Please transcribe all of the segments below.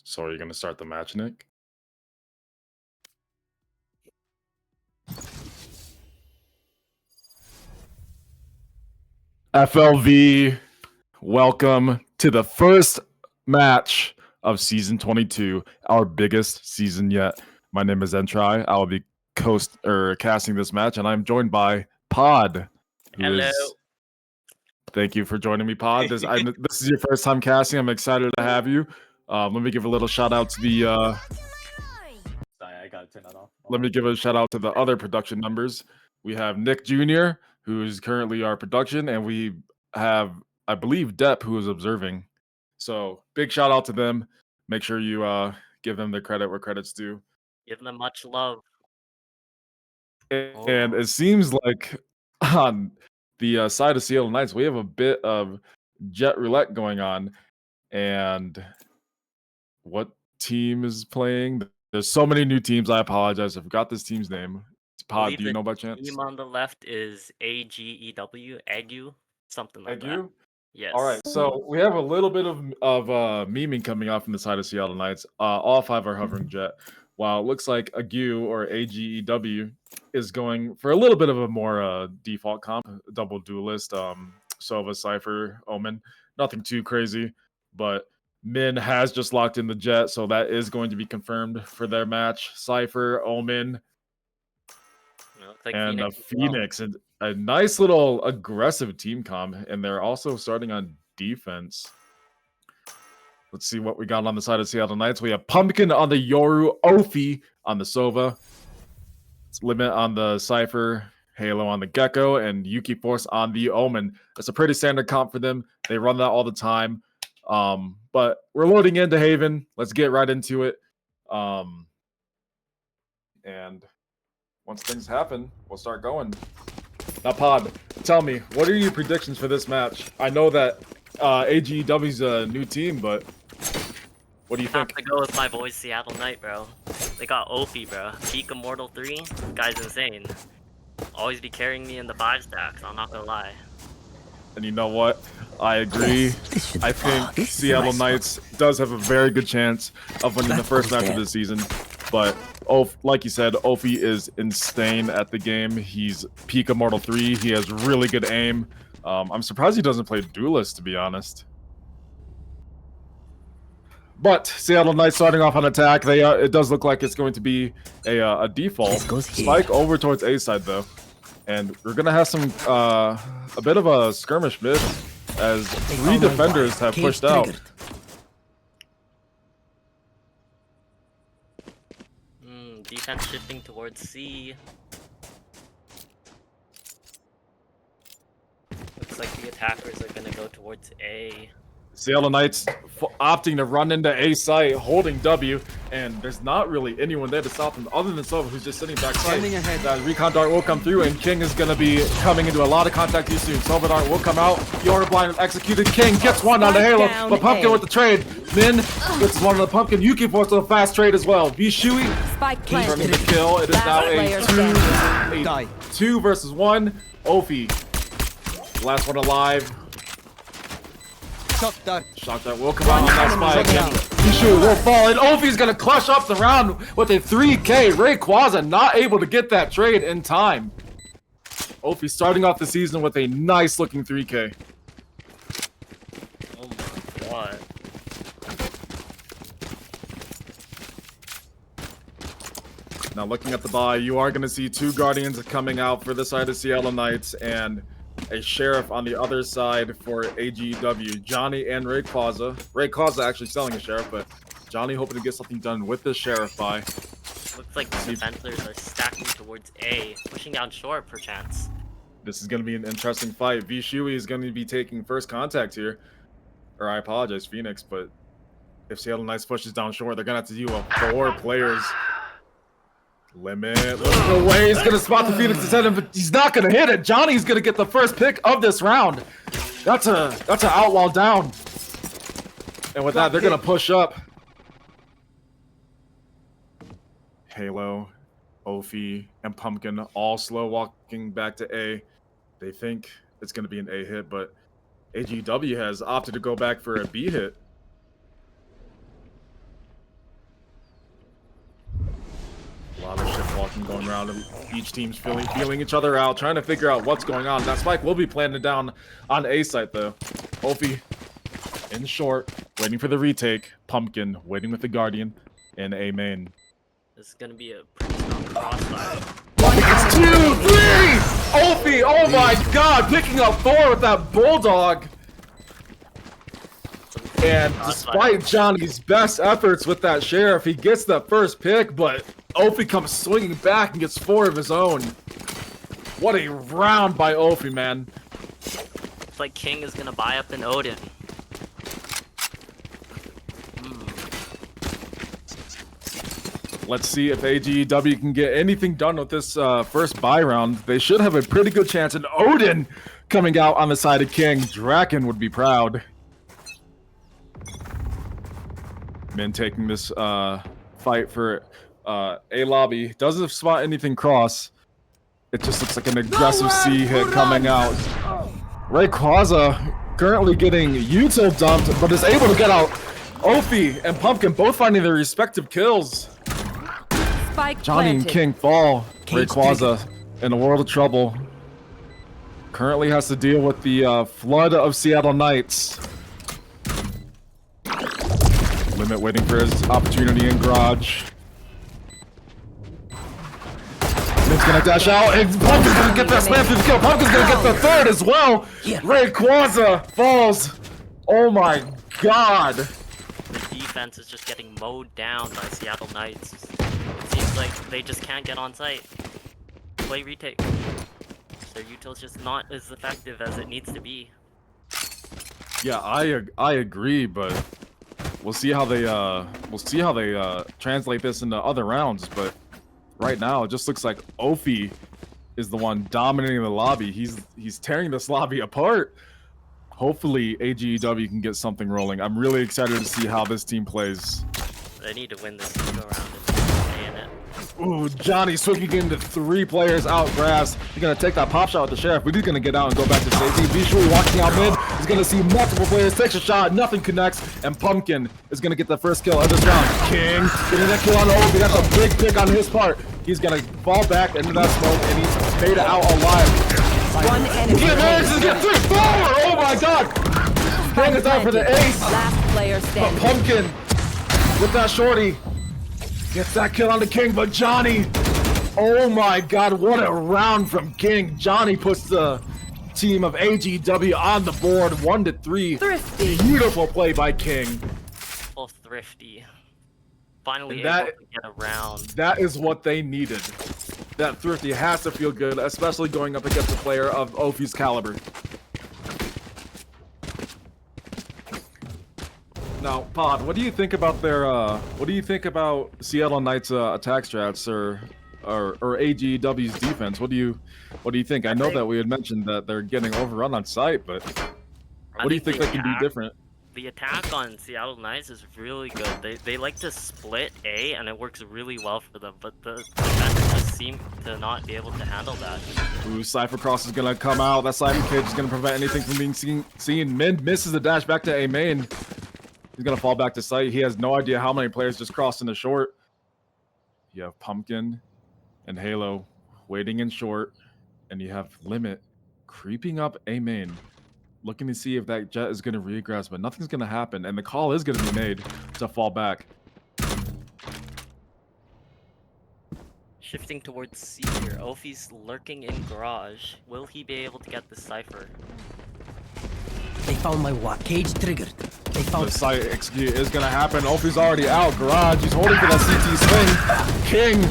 So are you going to start the match, Nick? FLV, welcome to the first match of Season 22, our biggest season yet. My name is Entry. I will be casting this match, and I'm joined by Pod. Hello. Thank you for joining me, Pod. This is your first time casting. I'm excited to have you. Let me give a little shout out to the. Sorry, I gotta turn that off. Let me give a shout out to the other production members. We have Nick Jr., who is currently our production, and we have, I believe, Depp, who is observing. So big shout out to them. Make sure you give them the credit where credit's due. Give them much love. And it seems like on the side of Seattle Knights, we have a bit of jet roulette going on. And what team is playing? There's so many new teams. I apologize. I forgot this team's name. Pod, do you know by chance? The team on the left is Agew, Agew, something like that. Agew? Yes. All right, so we have a little bit of memeing coming off from the side of Seattle Knights. All five are hovering jet, while it looks like Agew or Agew is going for a little bit of a more default comp, double duelist, Sova, Cypher, Omen. Nothing too crazy, but Min has just locked in the jet, so that is going to be confirmed for their match. Cypher, Omen, like and Phoenix. And a nice little aggressive team comp, and they're also starting on defense. Let's see what we got on the side of Seattle Knights. We have Pumpkin on the Yoru, Ophi on the Sova, Limit on the Cypher, Halo on the Gecko, and Yuki Force on the Omen. That's a pretty standard comp for them. They run that all the time. But we're loading into Haven. Let's get right into it. And once things happen, we'll start going. Now, Pod, tell me, what are your predictions for this match? I know that AGW's a new team, but what do you think? I have to go with my boys, Seattle Knight, bro. They got Ophi, bro. Peak Immortal 3. This guy's insane. Always be carrying me in the 5 stacks, I'm not gonna lie. And you know what? I agree. I think Seattle Knights does have a very good chance of winning the first match of this season. But like you said, Ophi is insane at the game. He's peak Immortal 3. He has really good aim. I'm surprised he doesn't play Duelist, to be honest. But Seattle Knights starting off on attack. It does look like it's going to be a default. Spike over towards A side, though. And we're going to have some a bit of a skirmish mid as 3 defenders have pushed out. Defense shifting towards C. Looks like the attackers are gonna go towards A. Seattle Knights opting to run into A site, holding W, and there's not really anyone there to stop them other than Sova, who's just sitting back side. That recon dart will come through, and King is going to be coming into a lot of contact too soon. Sova dart will come out. Yoru blind executed. King gets one on the Halo, but Pumpkin with the trade. Min gets one on the Pumpkin. Yuki Force with a fast trade as well. Vishui confirming the kill. It is now a 2 versus 1. Ophi, last one alive. Shot that will come out on that spike. Vishu will fall, and Ophi's gonna clutch up the round with a 3K. Rayquaza not able to get that trade in time. Ophi starting off the season with a nice looking 3K. Oh my god. Now looking at the buy, you are gonna see 2 Guardians coming out for the side of Seattle Knights, and a Sheriff on the other side for AGW. Johnny and Rayquaza. Rayquaza actually selling a Sheriff, but Johnny hoping to get something done with the Sheriff buy. Looks like the defenders are stacking towards A, pushing down short perchance. This is going to be an interesting fight. Vishui is going to be taking first contact here. Or I apologize, Phoenix, but if Seattle Knights pushes down short, they're going to have to deal with 4 players. Limit, looking away, he's gonna spot the Phoenix's head, but he's not gonna hit it. Johnny's gonna get the first pick of this round. That's an outlaw down. And with that, they're gonna push up. Halo, Ophi, and Pumpkin all slow walking back to A. They think it's gonna be an A hit, but AGW has opted to go back for a B hit. conversation going around, and each team's feeling each other out, trying to figure out what's going on. That spike will be planted down on A site though. Ophi in short, waiting for the retake. Pumpkin waiting with the Guardian in A main. This is gonna be a pretty strong crossfire. It's 2, 3! Ophi, oh my god, picking up 4 with that Bulldog. And despite Johnny's best efforts with that Sheriff, he gets that first pick, but Ophi comes swinging back and gets 4 of his own. What a round by Ophi, man. It's like King is gonna buy up an Odin. Let's see if Agew can get anything done with this first buy round. They should have a pretty good chance. And Odin coming out on the side of King. Draken would be proud. Min taking this fight for A lobby. Doesn't spot anything cross. It just looks like an aggressive C hit coming out. Rayquaza currently getting util dumped, but is able to get out. Ophi and Pumpkin both finding their respective kills. Johnny and King fall. Rayquaza in a world of trouble. Currently has to deal with the flood of Seattle Knights. Limit waiting for his opportunity in garage. Limit's gonna dash out, and Pumpkin's gonna get that slam through the kill. Pumpkin's gonna get the third as well. Rayquaza falls. Oh my god. The defense is just getting mowed down by Seattle Knights. It seems like they just can't get on site. Play retake. Their util's just not as effective as it needs to be. Yeah, I agree, but we'll see how they translate this into other rounds. But right now, it just looks like Ophi is the one dominating the lobby. He's tearing this lobby apart. Hopefully, Agew can get something rolling. I'm really excited to see how this team plays. They need to win this go round and stay in it. Ooh, Johnny swinging into 3 players out grass. He's gonna take that pop shot with the Sheriff, but he's gonna get out and go back to safety. Visually walking out mid. He's gonna see multiple players, takes a shot, nothing connects, and Pumpkin is gonna get the first kill of this round. King getting that kill on Ophi. That's a big pick on his part. He's gonna fall back into that smoke, and he's made it out alive. One enemy. He manages to get 3 forward! Oh my god! King is out for the ace. Last player But standing. Pumpkin with that shorty gets that kill on the King, but Johnny, oh my god, what a round from King. Johnny puts the team of Agew on the board, 1-3. Thrifty. Beautiful play by King. Oh, thrifty. Finally That- able to get around. That is what they needed. That thrifty has to feel good, especially going up against a player of Ophi's caliber. Now, Pod, what do you think about their what do you think about Seattle Knights attack strats or Agew's defense? What do you think? I know that we had mentioned that they're getting overrun on site, but what do you think they can do different? The attack on Seattle Knights is really good. They like to split A, and it works really well for them, but the defenders just seem to not be able to handle that. Ooh, Cypher Cross is gonna come out. That Cypher Cage is gonna prevent anything from being seen. Min misses the dash back to A main. He's gonna fall back to site. He has no idea how many players just crossed in the short. You have Pumpkin and Halo waiting in short, and you have Limit creeping up A main, looking to see if that Jet is gonna regress, but nothing's gonna happen, and the call is gonna be made to fall back. Shifting towards C here. Ophi's lurking in garage. Will he be able to get the Cypher? They found my what? Cage triggered. They The found. site execute is gonna happen. Ophi's already out. Garage, he's holding for that CT swing. King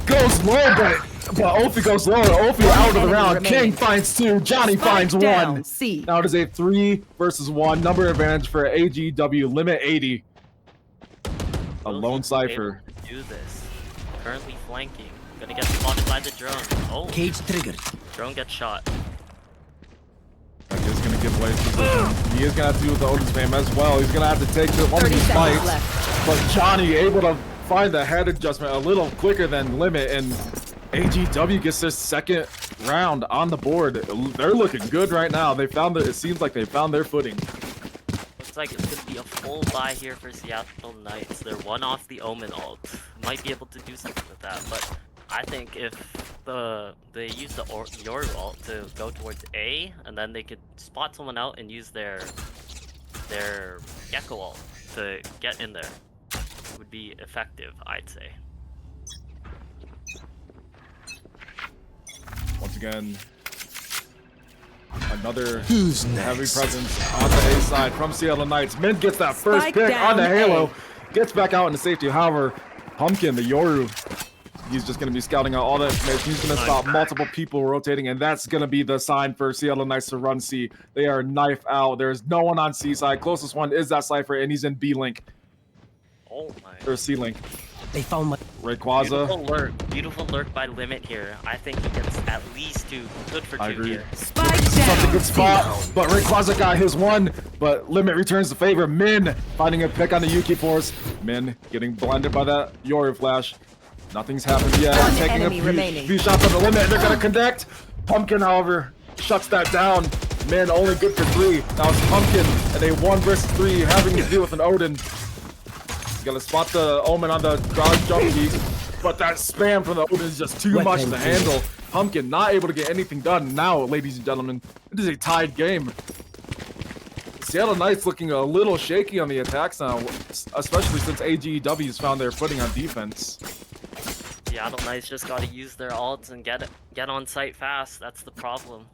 goes low, but Ophi goes low. Ophi out of the round. remaining. King finds 2. Johnny finds down. 1. C. Now it is a 3 versus 1 number advantage for Agew. Limit 80. A Will lone he be Cypher. able to do this? Currently flanking. Gonna get spotted by the drone. Oh, Cage triggered. drone gets shot. He is gonna give away his position. He is gonna have to deal with the Odin spam as well. He's gonna have to take one of 30 these seconds fights. left. But Johnny able to find the head adjustment a little quicker than Limit, and Agew gets their second round on the board. They're looking good right now. They found it seems like they found their footing. Looks like it's gonna be a full buy here for Seattle Knights. They're 1 off the Omen ult. Might be able to do something with that, but I think if they use the your ult to go towards A, and then they could spot someone out and use their Gecko ult to get in there, would be effective, I'd say. Once again, another heavy presence on the A side from Seattle Knights. Min gets that first Spike pick on the down Halo, gets back out into safety. However, Pumpkin, the Yoru, he's just going to be scouting out all the information. He's going to stop multiple people rotating, and that's going to be the sign for Seattle Knights to run C. They are knife out. There's no one on C side. Closest one is that Cypher, and he's in B link. Oh my. Or C link. They found my Rayquaza. Beautiful lurk by Limit here. I think he gets at least 2. Good for 2 agree. here. spike Such a down. good spot, but Rayquaza got his one, but Limit returns the favor. Min finding a pick on the Yuki Force. Min getting blinded by that Yoru flash. Nothing's happened yet. One Taking enemy a remaining. few shots on the Limit, and they're gonna connect. Pumpkin, however, shuts that down. Min only good for 3. Now it's Pumpkin, and a 1 versus 3 having to deal with an Odin. Gotta spot the Omen on the dodge jump key, but that spam from the Odin is just too much to handle. Pumpkin not able to get anything done. Now, ladies and gentlemen, it is a tied game. Seattle Knights looking a little shaky on the attacks now, especially since Agew has found their footing on defense. Seattle Knights just gotta use their ults and get on site fast. That's the problem.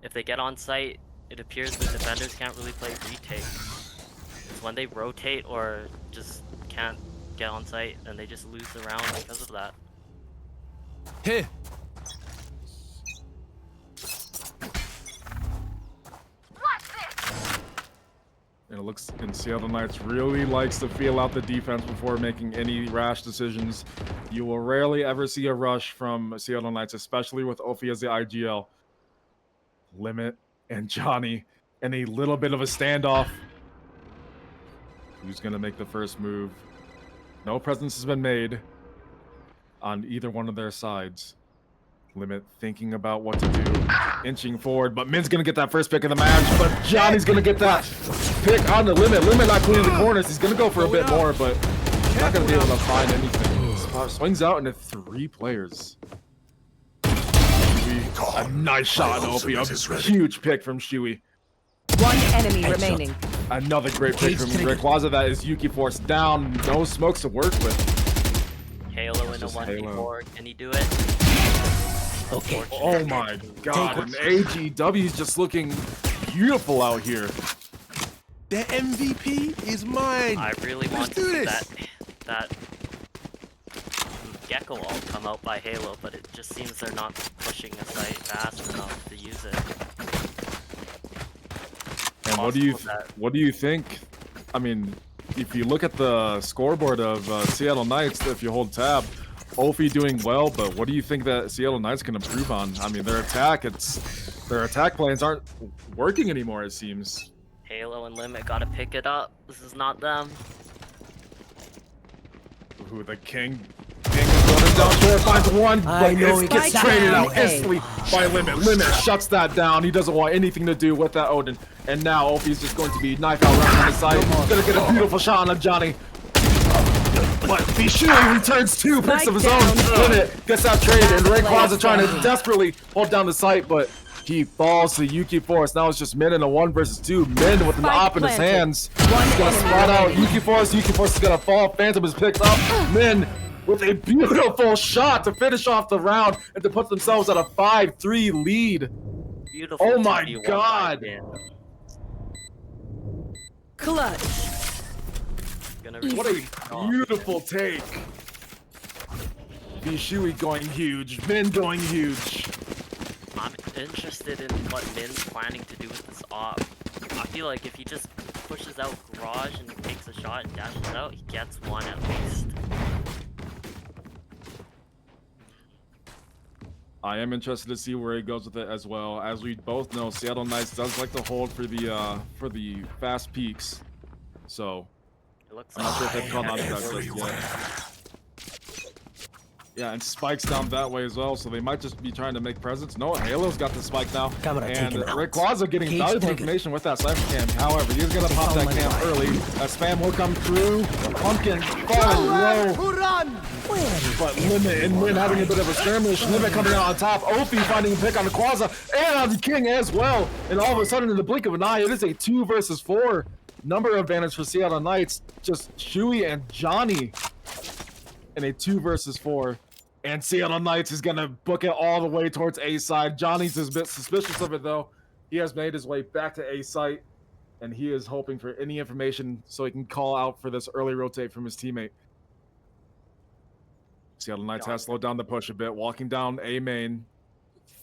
If they get on site, it appears the defenders can't really play retake. When they rotate or just can't get on site, and they just lose the round because of that. Here. And it looks and Seattle Knights really likes to feel out the defense before making any rash decisions. You will rarely ever see a rush from Seattle Knights, especially with Ophi as the IGL. Limit and Johnny and a little bit of a standoff. Who's gonna make the first move? No presence has been made on either one of their sides. Limit thinking about what to do, inching forward, but Min's gonna get that first pick of the match, but Johnny's gonna get that pick on the Limit. Limit not cleaning the corners. He's gonna go for a bit more, but he's not gonna be able to find anything. Swings out into 3 players. A nice shot on Ophi, a huge pick from Shuey. One enemy remaining. Another great pick from Rayquaza. That is Yuki Force down. No smokes to work with. Halo in a 1v4. Can he do it? Okay. Oh my god. And AGW is just looking beautiful out here. The MVP is mine. I really want to see that Gecko ult come out by Halo, but it just seems they're not pushing a site fast enough to use it. And what do you think? I mean, if you look at the scoreboard of Seattle Knights, if you hold tab, Ophi doing well, but what do you think that Seattle Knights can improve on? I mean, their attack plans aren't working anymore, it seems. Halo and Limit gotta pick it up. This is not them. Ooh, the King is going down short, finds one, but it gets traded out instantly by Limit. Limit shuts that down. He doesn't want anything to do with that Odin. And now Ophi's just going to be knife out right on the side. He's gonna get a beautiful shot on Johnny. But Vishu returns 2 picks of his own. Limit gets that trade, and Rayquaza trying to desperately hold down the site, but he falls to Yuki Force. Now it's just Min in a 1 versus 2. Min with an op in his hands. He's gonna spot out Yuki Force. Yuki Force is gonna fall. Phantom is picked up. Min with a beautiful shot to finish off the round and to put themselves at a 5-3 lead. Beautiful. Oh my god. Clutch. What a beautiful take. Vishui going huge. Min going huge. I'm interested in what Min's planning to do with this op. I feel like if he just pushes out Garage and takes a shot and dashes out, he gets 1 at least. I am interested to see where he goes with it as well. As we both know, Seattle Knights does like to hold for the fast peaks. So It looks I'm not sure if they've caught on to that just yet. Yeah, and Spike's down that way as well, so they might just be trying to make presence. No, Halo's got the Spike now. And Rayquaza getting valuable information with that Cypher Cam. However, he's going to pop that cam early. That spam will come through. Pumpkin falling low. But Limit and Min having a bit of a skirmish. Limit coming out on top. Ophi finding a pick on the Quaza and on the King as well. And all of a sudden, in the blink of an eye, it is a 2 versus 4 number advantage for Seattle Knights. Just Chewy and Johnny in a 2 versus 4. And Seattle Knights is going to book it all the way towards A side. Johnny's a bit suspicious of it, though. He has made his way back to A site, and he is hoping for any information so he can call out for this early rotate from his teammate. Seattle Knights has slowed down the push a bit, walking down A main.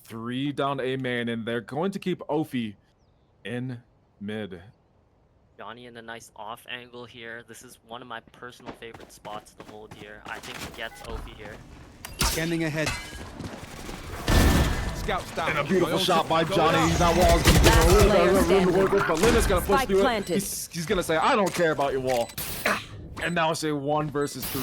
3 down A main, and they're going to keep Ophi in mid. Johnny in a nice off angle here. This is one of my personal favorite spots to hold here. I think he gets Ophi here. Scanning ahead. Scouts down. And a beautiful shot by Johnny. That wall's going to give him a little bit of room to work with, but Linda's going to push through it. He's going to say, I don't care about your wall. And now it's a 1 versus 3.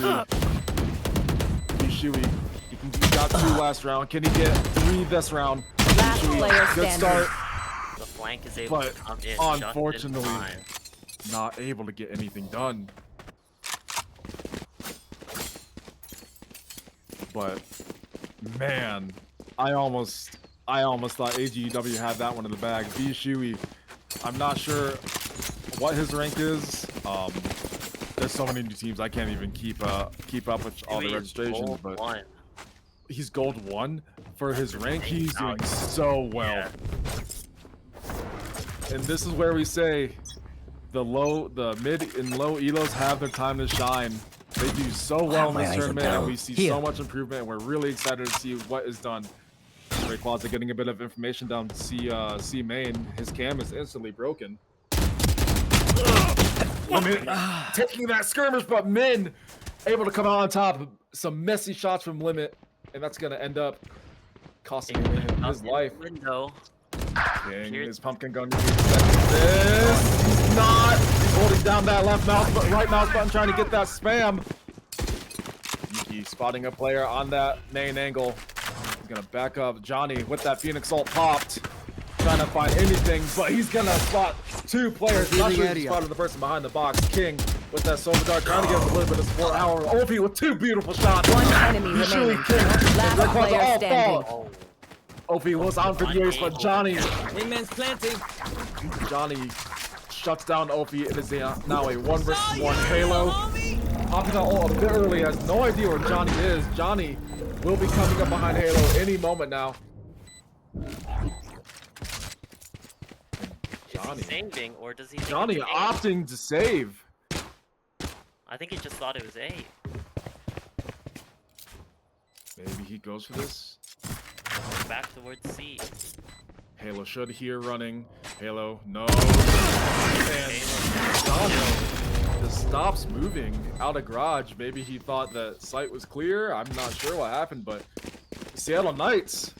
Shuey, he got 2 last round. Can he get 3 this round? Last player good standing. start. The flank is able to come in. Unfortunately, just in time. not able to get anything done. But man, I almost thought Agew had that one in the bag. B Shuey, I'm not sure what his rank is. There's so many new teams I can't even keep up with all the registrations. But he's gold 1 for his rank. He's doing so well. Yeah. And this is where we say the mid and low elos have their time to shine. They do so well in this tournament, and we see so much improvement, and we're really excited to see what is done. Rayquaza getting a bit of information down C main. His cam is instantly broken. Limit taking that skirmish, but Min able to come out on top. Some messy shots from Limit, and that's going to end up costing him his life. King is pumpkin gun. This he's not. He's holding down that right mouse button, trying to get that spam. Yuki spotting a player on that main angle. He's gonna back up. Johnny with that Phoenix ult popped, trying to find anything, but he's gonna spot 2 players. Not sure he spotted the person behind the box. King with that silver dart, trying to get him a little bit of support. However, Ophi with 2 beautiful shots. 1 enemy remaining. Last player standing. Ophi was on for the ace, but Johnny shuts down Ophi. It is now a 1 versus 1 Halo. Popping that ult a bit early, has no idea where Johnny is. Johnny will be coming up behind Halo any moment now. Johnny saving, or does he? Johnny opting to save. I think he just thought it was A. Maybe he goes for this. Back towards C. Halo should hear running. Halo, no. And Johnny just stops moving out of garage. Maybe he thought that sight was clear. I'm not sure what happened, but Seattle Knights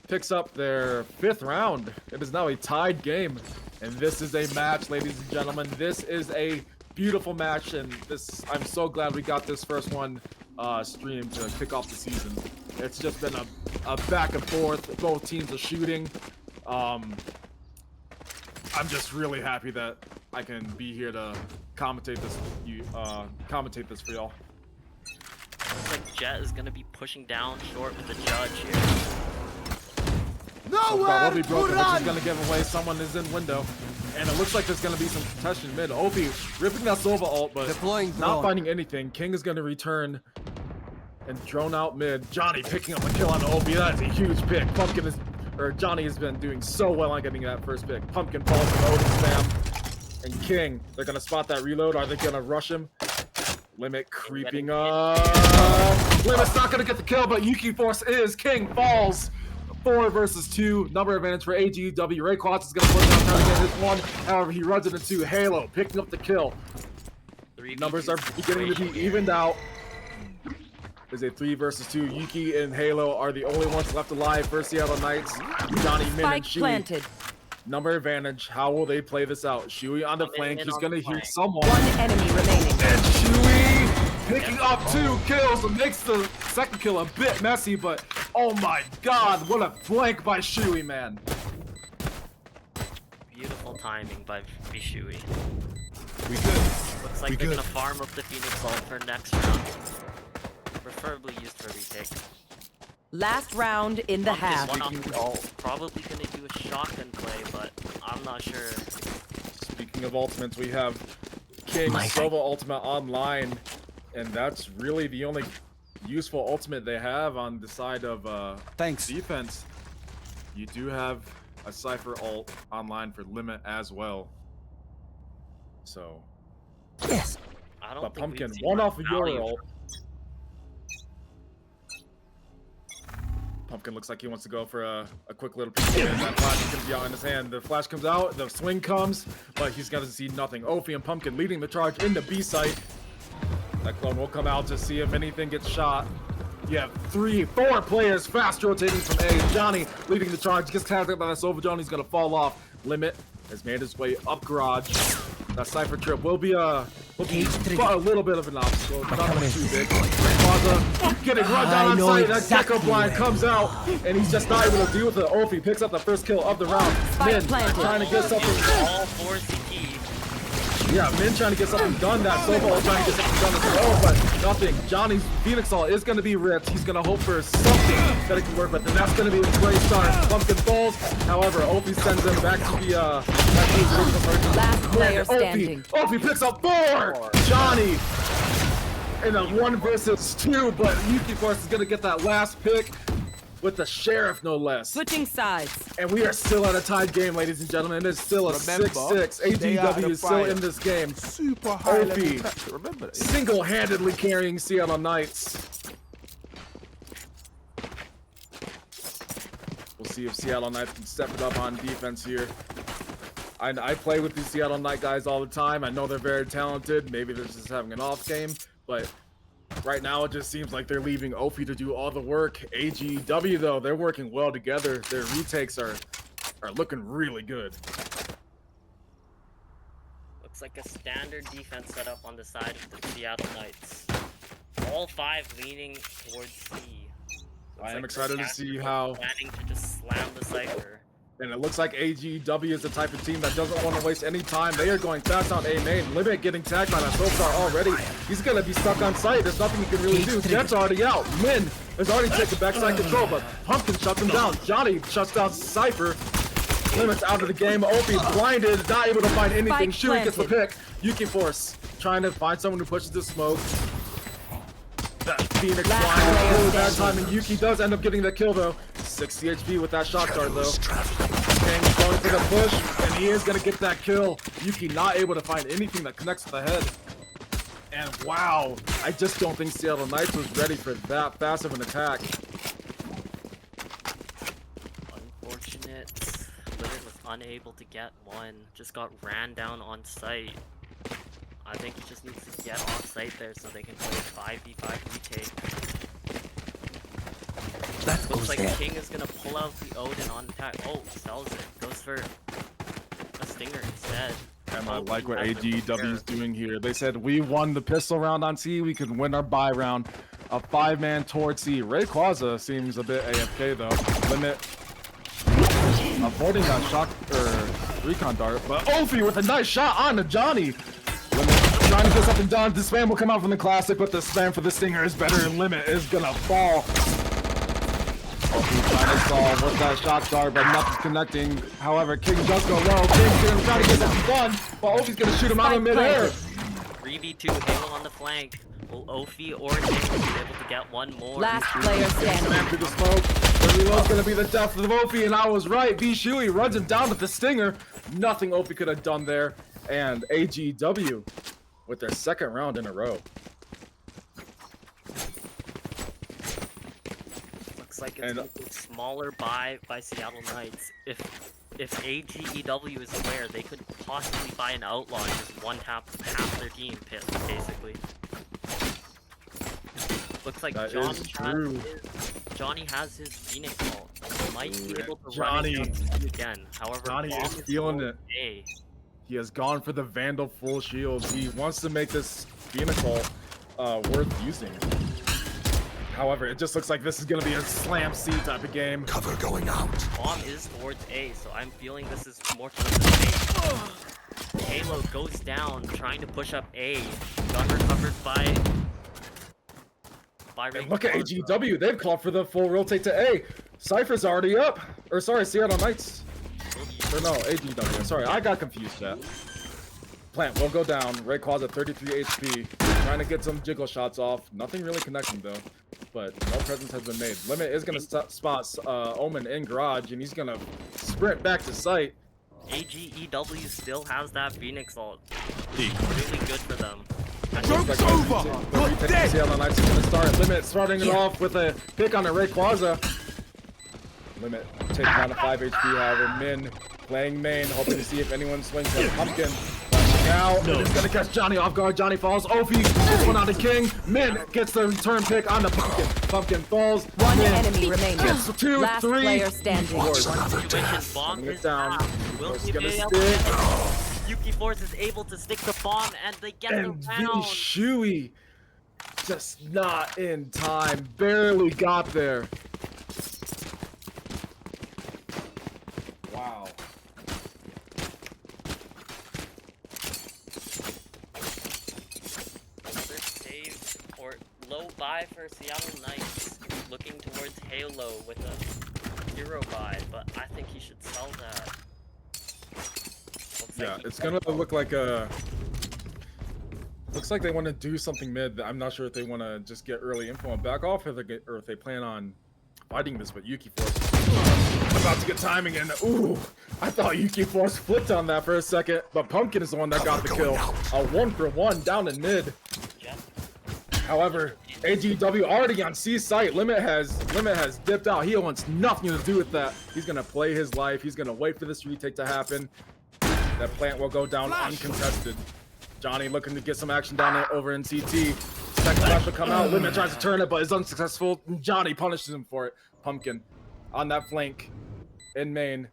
picks up their 5th round. It is now a tied game. And this is a match, ladies and gentlemen. This is a beautiful match, and I'm so glad we got this first one streamed to kick off the season. It's just been a back and forth. Both teams are shooting. I'm just really happy that I can be here to commentate this for y'all. Looks like Jet is gonna be pushing down short with the judge here. Nowhere to run! Which is gonna give away someone is in window. And it looks like there's gonna be some contention mid. Ophi ripping that Sova ult, but not finding anything. King is gonna return and drone out mid. Johnny picking up a kill on Ophi. That is a huge pick. Johnny has been doing so well on getting that first pick. Pumpkin falls from Odin spam. And King, they're gonna spot that reload. Are they gonna rush him? Limit creeping up. Limit's not gonna get the kill, but Yuki Force is. King falls. 4 versus 2. Number advantage for Agew. Rayquaza is going to push down, trying to get his 1. However, he runs it into Halo, picking up the kill. Numbers are beginning to be evened out. There's a 3 versus 2. Yuki and Halo are the only ones left alive for Seattle Knights. Johnny, Min, and Shuey. Planted. Number advantage. How will they play this out? Shuey on the flank. He's going to heal someone. 1 enemy remaining. And Shuey picking up 2 kills and makes the second kill a bit messy, but oh my god, what a flank by Shuey, man. Beautiful timing by Vishui. We good. Looks like they're gonna farm up the Phoenix ult for next round. Preferably used for retake. Last round in the half. One off probably gonna do a shotgun play, but I'm not sure. Speaking of ultimates, we have King Silva ultimate online, and that's really the only useful ultimate they have on the side of defense. You do have a Cypher ult online for Limit as well. So Yes. I don't but think Pumpkin, we've seen one much off of your value ult. Pumpkin looks like he wants to go for a quick little piece of it. That flash is going to be out in his hand. The flash comes out, the swing comes, but he's going to see nothing. Ophi and Pumpkin leading the charge in the B site. That clone will come out to see if anything gets shot. You have 4 players fast rotating from A. Johnny leading the charge, gets tackled by that Silva drone. He's going to fall off. Limit has made his way up garage. That Cypher trip will be a little bit of an obstacle. Not too big. Plaza getting run down on site. That Gecko blind comes out, and he's just not able to deal with it. Ophi picks up the first kill of the round. Min trying to get something. All 4 CT. Yeah, Min trying to get something done. That Silva trying to get something done as well, but nothing. Johnny's Phoenix All is going to be ripped. He's going to hope for something that it can work with, and that's going to be a great start. Pumpkin falls. However, Ophi sends him back to the Last player standing. Ophi picks up 4. Johnny in a 1 versus 2, but Yuki Force is going to get that last pick with the Sheriff, no less. Switching sides. And we are still at a tied game, ladies and gentlemen. It is still a 6-6. AGW is still in this game. Super high level Ophi pressure. Remember that. single-handedly carrying Seattle Knights. We'll see if Seattle Knights can step it up on defense here. I play with these Seattle Knight guys all the time. I know they're very talented. Maybe they're just having an off game, but right now it just seems like they're leaving Ophi to do all the work. AGW though, they're working well together. Their retakes are looking really good. Looks like a standard defense setup on the side of the Seattle Knights. All 5 leaning towards C. I am excited to see how planning to just slam the Cypher. And it looks like AGW is the type of team that doesn't want to waste any time. They are going fast on A main. Limit getting tagged by that Soapstar already. He's going to be stuck on site. There's nothing he can really do. Jet's already out. Min has already taken backside control, but Pumpkin shuts him down. Johnny shuts down Cypher. Limit's out of the game. Ophi blinded, not able to find anything. Shui gets the pick. Yuki Force trying to find someone who pushes the smoke. That Phoenix blind. Really bad timing. Yuki does end up getting the kill though. 60 HP with that shot dart though. Kang's going for the push, and he is going to get that kill. Yuki not able to find anything that connects to the head. And wow, I just don't think Seattle Knights was ready for that fast of an attack. Unfortunate. Limit was unable to get one. Just got ran down on site. I think he just needs to get off site there so they can play 5v5 retake. Looks like King is gonna pull out the Odin on attack. Oh, sells it. Goes for a Stinger instead. And I like what AGW is doing here. They said we won the pistol round on C, we could win our buy round. A 5-man towards C. Rayquaza seems a bit AFK though. Limit avoiding that shock or recon dart, but Ophi with a nice shot on to Johnny. Limit trying to get something done. The spam will come out from the classic, but the spam for the Stinger is better, and Limit is gonna fall. Ophi trying to solve with that shot dart, but nothing's connecting. However, King does go low. King's gonna try to get something done, but Ophi's gonna shoot him out of midair. 3v2 Halo on the flank. Will Ophi or King be able to get one more? Last player standing. Slam through the smoke. The reload's gonna be the death of Ophi, and I was right. Shui runs him down with the Stinger. Nothing Ophi could have done there. And AGW with their 2nd round in a row. Looks like it's a smaller buy by Seattle Knights. If AGEW is aware, they could possibly buy an outlaw and just one-tap half their team, basically. Looks like Johnny has his Phoenix ult. Might be able to run it again. However, Johnny is feeling it. He has gone for the Vandal full shield. He wants to make this Phoenix ult worth using. However, it just looks like this is going to be a slam C type of game. Cover going out. Bomb is towards A, so I'm feeling this is more towards A. Halo goes down, trying to push up A. Gun recovered by by Ray. And look at AGW, they've called for the full rotate to A. Cypher's already up. Or sorry, Seattle Knights. Or no, AGW. Sorry, I got confused, chat. Plant will go down. Rayquaza at 33 HP. Trying to get some jiggle shots off. Nothing really connecting though. But no presence has been made. Limit is going to spot Omen in garage, and he's going to sprint back to site. AGEW still has that Phoenix ult. Really good for them. Joke's over! You're dead! Seattle Knights is going to start. Limit starting it off with a pick on a Rayquaza. Limit taking down a 5 HP, however. Min playing main, hoping to see if anyone swings at Pumpkin. Now, it's gonna catch Johnny off guard. Johnny falls. Ophi gets one on the King. Min gets the return pick on the Pumpkin. Pumpkin falls. One Min enemy remaining. gets 2, Last 3. player standing. Bomb It is down. down. Will Force he gonna be able stick. to- Yuki Force is able to stick the bomb, and they get And the round. Shui just not in time. Barely got there. Wow. First save or low buy for Seattle Knights, looking towards Halo with a hero buy, but I think he should sell that. Looks Yeah, like he it's gonna look like a. Looks like they want to do something mid. I'm not sure if they want to just get early info and back off, or if they plan on fighting this. But Yuki Force about to get timing, and ooh, I thought Yuki Force flipped on that for a second, but Pumpkin is the one that got the kill. A 1-for-1 down in mid. However, AGW already on C site. Limit has dipped out. He wants nothing to do with that. He's gonna play his life. He's gonna wait for this retake to happen. That plant will go down uncontested. Johnny looking to get some action down there over in CT. Second flash will come out. Limit tries to turn it, but is unsuccessful. Johnny punishes him for it. Pumpkin on that flank in main.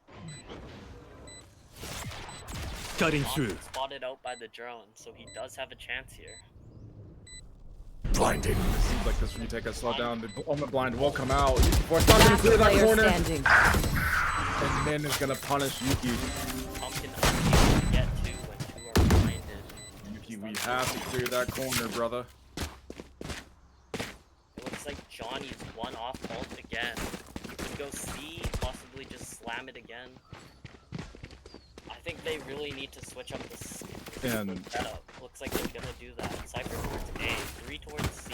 Cutting through. spotted out by the drone, so he does have a chance here. Blinding. Seems like this retake has slowed down. The Omen blind will come out. Force not gonna Last clear that player corner. standing. And Min is gonna punish Yuki. Pumpkin unable to get to when two are blinded. Yuki, we have to clear that corner, brother. It looks like Johnny's one off ult again. You could go C, possibly just slam it again. I think they really need to switch up this setup. Looks like they're gonna do that. Cypher towards A, 3 towards C,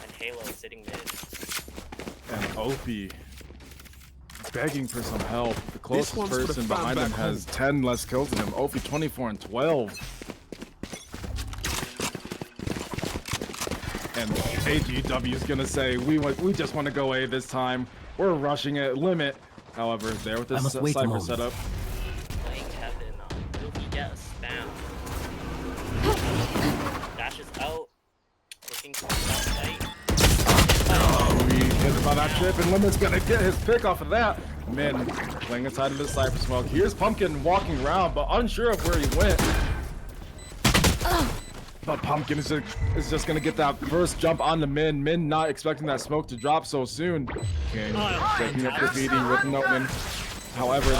and Halo sitting mid. And Opie begging for some help. The closest one's for the person fan behind him back has 10 less kills than him. Opie 24 and 12. And AGW is gonna say, we just want to go A this time. We're rushing it. Limit. However, there with I this must wait a Cypher moment. setup. Playing Heaven, will he get a spam? Dashes out, looking for that fight. We hit by that trip, and Limit's gonna get his pick off of that. Min playing inside of the Cypher smoke. Here's Pumpkin walking around, but unsure of where he went. But Pumpkin is just gonna get that first jump on the Min. Min not expecting that smoke to drop so soon. King taking up the beating with Notman. However,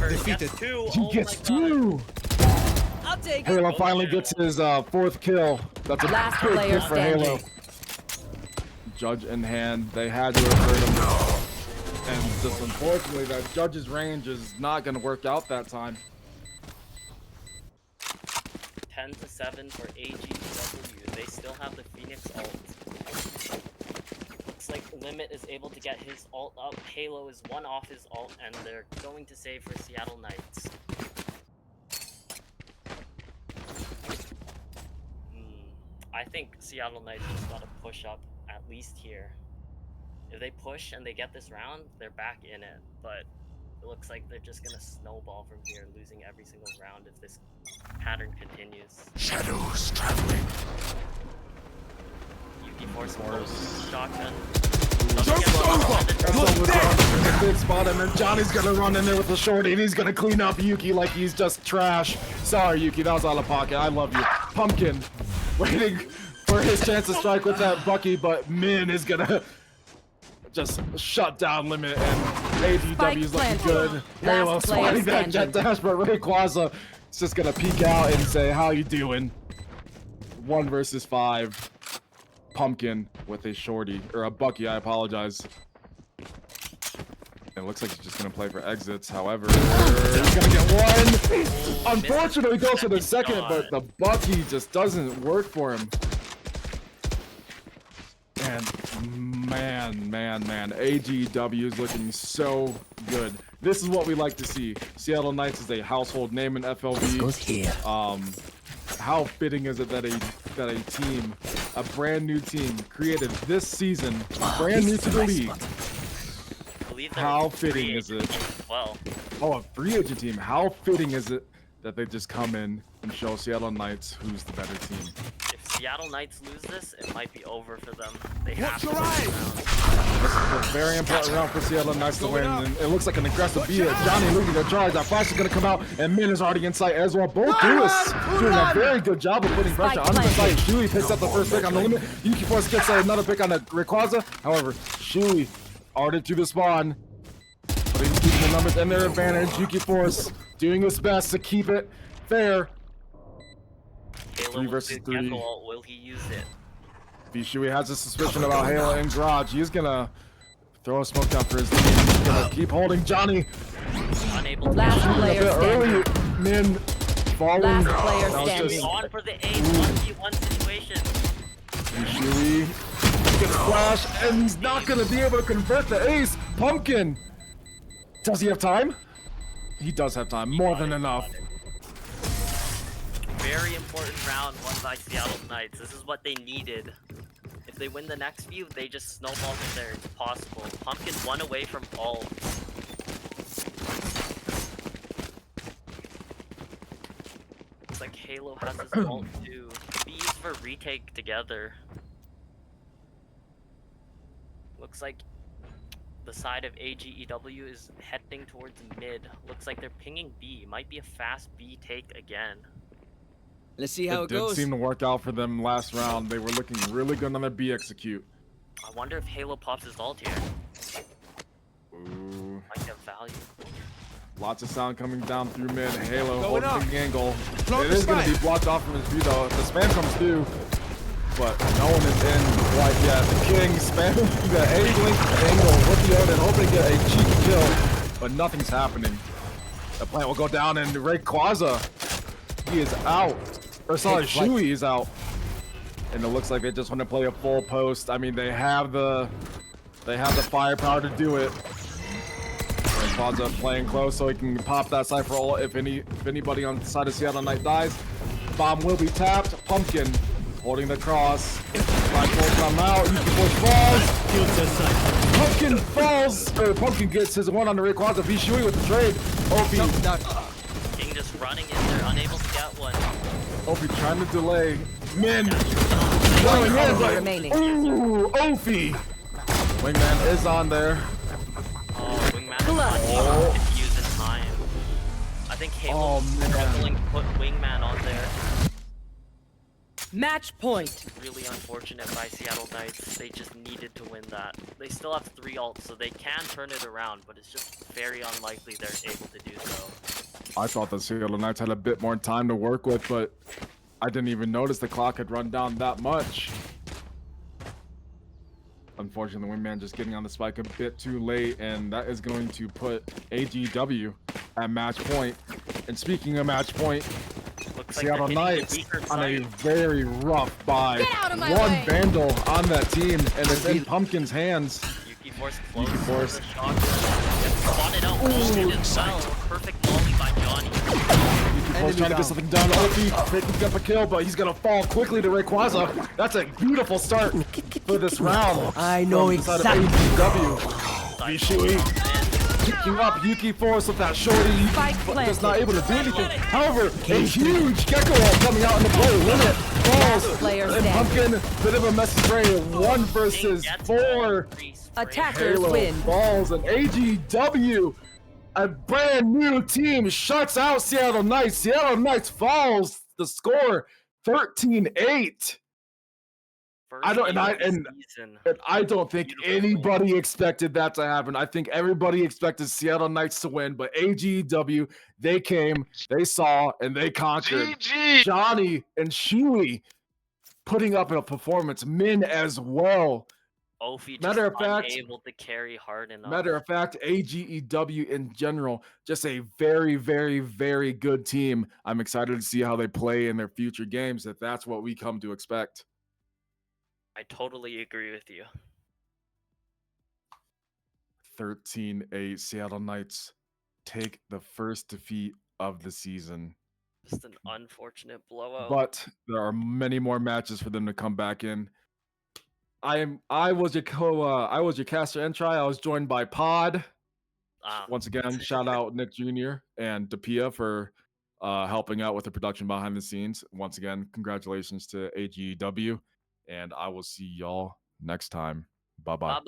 Defeated. he gets two. I'll take it. Halo finally gets his fourth kill. That's a Last big player kill for Halo. standing. Judge in hand, they had to have hurt him. And just unfortunately, that Judge's range is not going to work out that time. 10-7 for AGW. They still have the Phoenix ult. Looks like Limit is able to get his ult up. Halo is one off his ult, and they're going to save for Seattle Knights. I think Seattle Knights just gotta push up at least here. If they push and they get this round, they're back in it. But it looks like they're just gonna snowball from here, losing every single round if this pattern continues. Shadows traveling. Yuki Force shotgun. Joke's over! You're dead! Big spot him, and Johnny's gonna run in there with the shorty, and he's gonna clean up Yuki like he's just trash. Sorry, Yuki, that was out of pocket. I love you. Pumpkin waiting for his chance to strike with that Bucky, but Min is gonna just shut down Limit, and AGW is looking planted. good. Last Halo player spotting that jet standing. dash, but Rayquaza It's just gonna peek out and say, "How you doing?" 1 versus 5. Pumpkin with a shorty or a Bucky. I apologize. It looks like he's just gonna play for exits. However, he's gonna get one. Unfortunately, he goes for the second, but the Bucky just doesn't work for him. And man, AGW is looking so good. This is what we like to see. Seattle Knights is a household name in FLV. Goes here. How fitting is it that a team, a brand new team, created this season, brand new to the league? How fitting is it? Well, oh, a free agent team. How fitting is it that they just come in and show Seattle Knights who's the better team? if Seattle Knights lose this, it might be over for them. They have to win This is a very important round for Seattle Knights to win, and it looks like an aggressive beat. Johnny leading the charge. That flash is going to come out, and Min is already in sight as well. Both duelists doing a very good job of putting pressure on the site. Shui picks up the first pick on the limit. Yuki Force gets another pick on the Rayquaza. However, Shui already to the spawn, but he's keeping the numbers in their advantage. Yuki Force doing his best to keep it fair. Halo 3 versus 3. Will he use it? Vishui has a suspicion about Halo and Garage. He's gonna throw a smoke down for his team. He's gonna keep holding Johnny. Unable to Last get player Early, Min falling. Last player That was standing. just on for the ace 1v1 situation. Vishui gets flash, and he's not gonna be able to convert the ace. Pumpkin. Does he have time? He does have time. More than enough. Very important round won by Seattle Knights. This is what they needed. If they win the next few, they just snowball from there. It's possible. Pumpkin 1 away from all. Looks like Halo has his ult too. Be used for retake together. Looks like the side of AGEW is heading towards mid. Looks like they're pinging B. Might be a fast B take again. Let's see how it did goes. seem to work out for them last round. They were looking really good on their B execute. I wonder if Halo pops his ult here. Ooh. Might have value. Lots of sound coming down through mid. Halo Going holding up. the angle. Block It the is going to spike. be blocked off from his view though. The spam comes through, but no one is in quite yet. The King spamming the A-blink angle with the Odin, hoping to get a cheeky kill, but nothing's happening. The plant will go down, and Rayquaza, he is out. Or sorry, Shui is out. And it looks like they just want to play a full post. I mean, they have the firepower to do it. Rayquaza playing close so he can pop that Cypher ult if anybody on the side of Seattle Knight dies. Bomb will be tapped. Pumpkin holding the cross. Flagpole come out. Yuki Force falls. Pumpkin falls. Or Pumpkin gets his one on the Rayquaza. Vishui with the trade. OP. King just running in there, unable to get one. Opie trying to delay. Min. One enemy remaining. Ooh, Opie. Wingman is on there. Oh, Wingman is not able to defuse in time. I think Halo's struggling to put Wingman on there. Match point. Really unfortunate by Seattle Knights. They just needed to win that. They still have 3 ults, so they can turn it around, but it's just very unlikely they're able to do so. I thought the Seattle Knights had a bit more time to work with, but I didn't even notice the clock had run down that much. Unfortunately, the Wingman just getting on the spike a bit too late, and that is going to put AGW at match point. And speaking of match point, Looks like Seattle they're hitting the Knights weaker on a side. very rough buy. Get out of my One way. Vandal on that team, and it's in Pumpkin's hands. Yuki Force close. Yuki Force. The shot. Gets spotted out. Ulted as well. Perfect volley by Johnny. Yuki Force trying to get something done. OP picking up a kill, but he's gonna fall quickly to Rayquaza. That's a beautiful start for this round. I know from the side of exactly. AGW. Vishui picking up Yuki Force with that shorty. Spike Yuki just not planted. able to do anything. However, a huge Gecko ult coming out in the play. Limit falls. player And standing. Pumpkin, bit of a messy spray. 1 versus 4. Attackers Halo win. falls, and AGW, a brand new team, shuts out Seattle Knights. Seattle Knights falls. The score 13-8. first I don't, and game I of the and, season. and I don't think Beautiful anybody expected that to happen. I think everybody expected Seattle Knights to win, but AGEW, they came, they saw, and they conquered. GG. Johnny and Shuey putting up a performance. Min as well. Ophi just Matter of fact, unable to carry hard enough. Matter of fact, AGEW in general, just a very, very, very good team. I'm excited to see how they play in their future games, if that's what we come to expect. I totally agree with you. 13-8, Seattle Knights take the first defeat of the season. Just an unfortunate blowout. But there are many more matches for them to come back in. I was your caster and try. I was joined by Pod. Once again, shout out Nick Jr. and Dapia for helping out with the production behind the scenes. Once again, congratulations to AGEW, and I will see y'all next time. Bye-bye. Bye-bye.